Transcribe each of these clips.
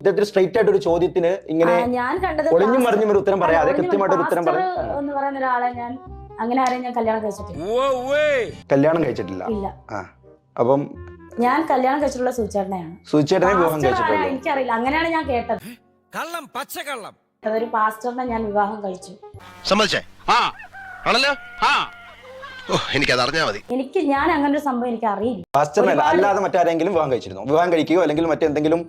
ഇദ്ദേഹത്തിന് സ്ട്രൈറ്റ് ആയിട്ട് ഒരു ചോദ്യത്തിന് ഇങ്ങനെ ഒളിഞ്ഞും മറിഞ്ഞും ഒരു ഉത്തരം പറയാതെ കൃത്യമായിട്ട് ഒരു ഉത്തരം പറയാം എന്ന് പറയുന്ന ഒരാളെ ഞാൻ അങ്ങനെ ആരെയും ഞാൻ കല്യാണം കഴിച്ചിട്ടില്ല. കല്യാണം കഴിച്ചിട്ടില്ല. അപ്പം ഞാൻ കല്യാണം കഴിച്ചിട്ടുള്ള സൂചേട്ടനെയാണ്. സൂചേട്ടനെ വിവാഹം കഴിച്ചിട്ടില്ല. എനിക്കറിയില്ല, അങ്ങനെയാണ് ഞാൻ കേട്ടത്. അതൊരു പാസ്റ്ററിനെ ഞാൻ വിവാഹം കഴിച്ചു. എനിക്ക് ഞാൻ അങ്ങനെ ഒരു സംഭവം എനിക്ക് അറിയില്ല. പാസ്റ്ററിനല്ല, അല്ലാതെ മറ്റാരെങ്കിലും വിവാഹം കഴിച്ചിരുന്നു? വിവാഹം കഴിക്കുകയോ അല്ലെങ്കിൽ മറ്റെന്തെങ്കിലും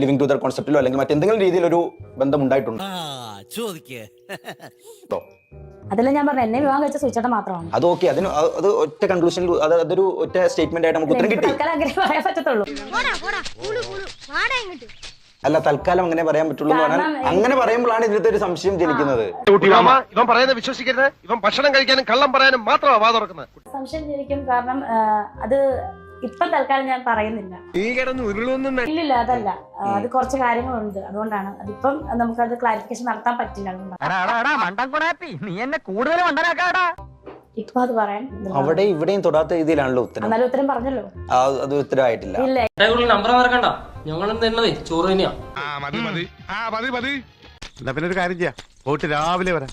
ലിവിംഗ് ടുഗദർ കോൺസെപ്റ്റിലോ അല്ലെങ്കിൽ മറ്റെന്തെങ്കിലും രീതിയിലൊരു ബന്ധം ഉണ്ടായിട്ടുണ്ടോ? അതല്ല ഞാൻ പറഞ്ഞു, എന്നെ വിവാഹം കഴിച്ച സൂചേട്ടൻ മാത്രമാണ്. അത് ഓക്കെ, അതിന് അത് ഒറ്റ കൺക്ലൂഷനിൽ അതൊരു ഒറ്റ സ്റ്റേറ്റ്മെന്റ് ആയിട്ട് നമുക്ക് ഉത്തരം കിട്ടി. അങ്ങനെ പറയാൻ പറ്റത്തുള്ളൂ. അല്ല, തൽക്കാലം അങ്ങനെ പറയാൻ പറ്റുള്ളൂ. അങ്ങനെ പറയുമ്പോഴാണ് ഇതിനകത്ത് ഒരു സംശയം ജനിക്കുന്നത്. ഇവൻ പറയുന്നത് വിശ്വസിക്കരുത്. ഇവൻ ഭക്ഷണം കഴിക്കാനും കള്ളം പറയാനും മാത്രമാണ് വാ തുറക്കുന്നത്. സംശയം ജനിക്കും. കാരണം അത് ഇപ്പം തൽക്കാലം ഞാൻ പറയുന്നില്ല. ഇല്ലില്ല, അതല്ല. അത് കുറച്ച് കാര്യങ്ങളുണ്ട്, അതുകൊണ്ടാണ്. അതിപ്പം നമുക്കത് ക്ലാരിഫിക്കേഷൻ നടത്താൻ പറ്റില്ല. ഇപ്പൊ അത് പറയാൻ അവിടെ ഇവിടെയും തൊടാത്ത രീതിയിലാണല്ലോ ഉത്തരം. എന്നാലും ഉത്തരം പറഞ്ഞല്ലോ. അത് ഉത്തരമായിട്ടില്ല. നമ്പർ മറക്കണ്ട, ഞങ്ങളും തന്നതേ ചോറ് തന്നെയാ. പിന്നെ ഒരു കാര്യം ചെയ്യാം, പോയിട്ട് രാവിലെ വരാം.